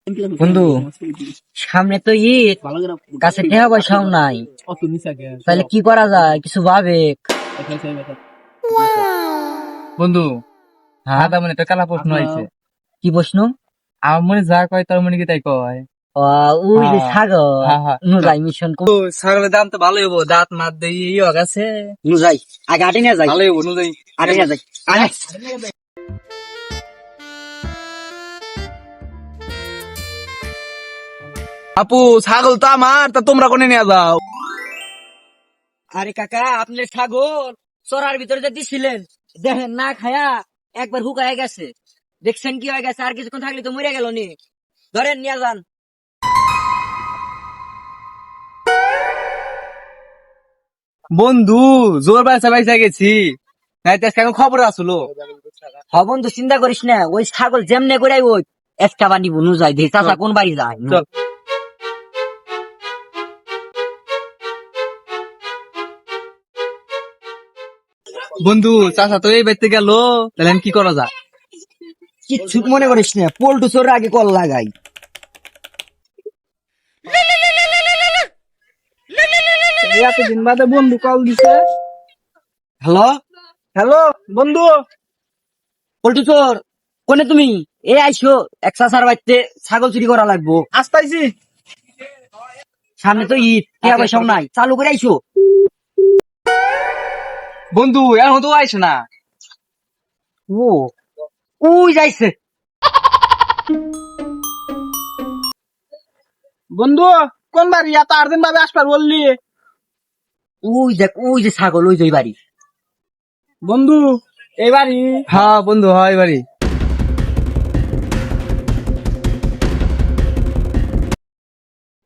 বন্ধু, সামনে তো ঈদ, কাছে টাকা পয়সাও নাই, তাহলে কি করা যায়? কিছু ভাবে। বন্ধু, হ্যাঁ, আদা মনে তো কালা প্রশ্ন হয়েছে। কি প্রশ্ন? আমার মনে যা কয় তার মনে কি তাই কয়। ওই যে হ্যাঁ, ছাগল হ্যাঁ, হ্যাঁ। নুজাই মিশন ছাগলের দাম তো ভালোই হবো, দাঁত মাত দিয়ে ইয়ে গেছে। নুজাই আগে আটে নিয়ে যাই, ভালোই হবো নুজাই। আটে নিয়ে যাই। আরে আপু, ছাগল তো আমার, তা তোমরা কোনে নিয়ে যাও? আরে কাকা, আপনি ছাগল চড়ার ভিতরে যে দিছিলেন, দেখেন না খায়া একবার হুকায় গেছে। দেখছেন কি হয়ে গেছে? আর কিছুক্ষণ থাকলে তো মরে গেল নি। ধরেন নিয়ে যান। বন্ধু, জোর বাইসা বাইসা গেছি, নাই তো আজকে এখন খবর আসলো। বন্ধু চিন্তা করিস না, ওই ছাগল যেমনে করে ওই একটা বানিব নুজাই দেখি চাচা কোন বাড়ি যায়। চল বন্ধু, চাচা তো এই বাড়িতে গেল, তাহলে আমি কি করা যায়? কিচ্ছু মনে করিস না, পল্টু চোর আগে কল লাগাই। এতদিন বাদে বন্ধু কল দিছে। হ্যালো হ্যালো বন্ধু। পল্টু চোর, কোনে তুমি? এ আইসো, এক চাচার বাড়িতে ছাগল চুরি করা লাগবো। আসতাইছি। সামনে তো ঈদ, টাকা পয়সাও নাই, চালু করে আইসো। বন্ধু, এখন তো আইস না। ও ওই যাইছে। বন্ধু, কোন বাড়ি? এত আর্জেন্ট ভাবে আসবার বললি? ওই দেখ, ওই যে ছাগল, ওই যে ওই বাড়ি। বন্ধু, এই বাড়ি? হ্যাঁ বন্ধু, হয় এই বাড়ি।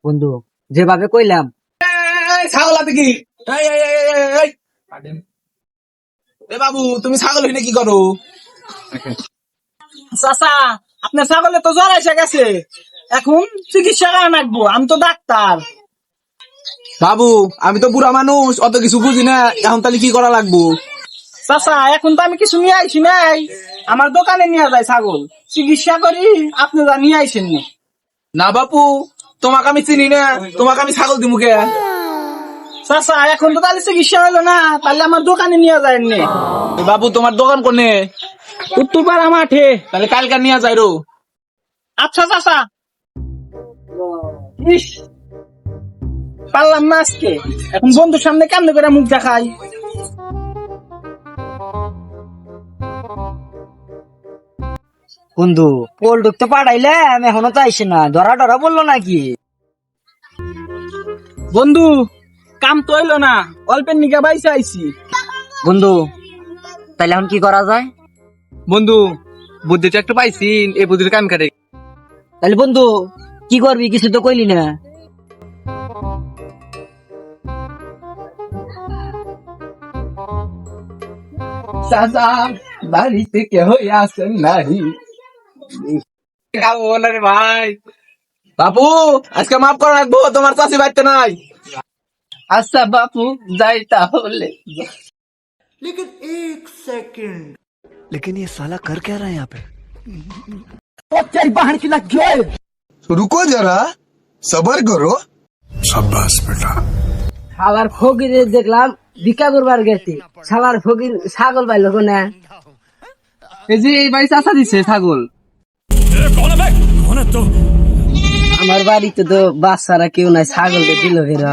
বন্ধু যেভাবে কইলাম, ছাগল আছে কি? এ বাবু, তুমি ছাগল হইলে কি করো? চাচা, আপনার ছাগলে তো জ্বর এসে গেছে, এখন চিকিৎসা রাখবো, আমি তো ডাক্তার। বাবু, আমি তো বুড়া মানুষ, অত কিছু বুঝি না, এখন তাহলে কি করা লাগবো? চাচা, এখন তো আমি কিছু নিয়ে আইছি নাই, আমার দোকানে নিয়ে যায় ছাগল, চিকিৎসা করি, আপনি যা নিয়ে আইসেন না। না বাপু, তোমাকে আমি চিনি না, তোমাকে আমি ছাগল দিমু কে? চাচা, এখন তো তাহলে চিকিৎসা হলো না, তাহলে আমার দোকানে নিয়ে যায় নে। বাবু, তোমার দোকান কোনে? উত্তরপাড়া মাঠে। তাহলে কালকে নিয়ে যাই রো। আচ্ছা চাচা। ইস, পারলাম না আজকে, এখন বন্ধুর সামনে কেমনে করে মুখ দেখাই। বন্ধু পল্টুক তো পাঠাইলাম, এখনো তো আইসে না, ধরা ধরা বললো নাকি? বন্ধু, কাম তো হইলো না, অল্পের নিকা বাইসে আইছি। বন্ধু তাইলে এখন কি করা যায়? বন্ধু, বুদ্ধিটা একটু পাইছি, এই বুদ্ধির কাম কাটে। তাহলে বন্ধু কি করবি? কিছু তো কইলি না। চাচা, বাড়িতে কেহ আসেন নাই। রে ভাই। বাপু, আজকে মাফ করে রাখবো, তোমার চাষি বাড়িতে নাই। আচ্ছা বাপু, যাই তাহলে। लेकिन ये साला कर क्या रहा है यहाँ पे। रुको जरा सबर करो। শালার ফকিরে দেখলাম ভিক্ষা করবার গেছে, শালার ফকির ছাগল পাইল কোনে? এই যে এই বাড়ি চাষা দিছে ছাগল। আমার বাড়িতে তো বাচ্চারা কেউ নাই, ছাগলকে দিল ফেরা।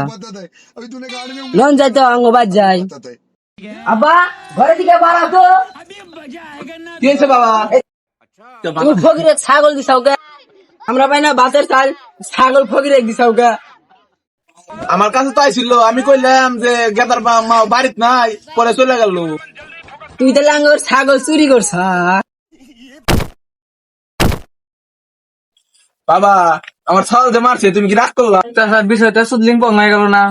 अभी तूने गाड़ी में লন যাই তো আঙ্গবাদ যাই। আব্বা ঘরে দিকে বাড়া তো, কি হয়েছে বাবা? তুমি ফকিরে ছাগল দিছাও কে? আমরা পাই না ভাতের চাল, ছাগল ফকিরে দিছাও কে? আমার কাছে তো আইছিল, আমি কইলাম যে গেদার মা বাড়িত নাই, পরে চলে গেল। তুই তাহলে আঙ্গর ছাগল চুরি করছ? বাবা, আমার ছাগল যে মারছে, তুমি কি রাগ করলা? বিষয়টা সুদলিং পং হয়ে গেল না?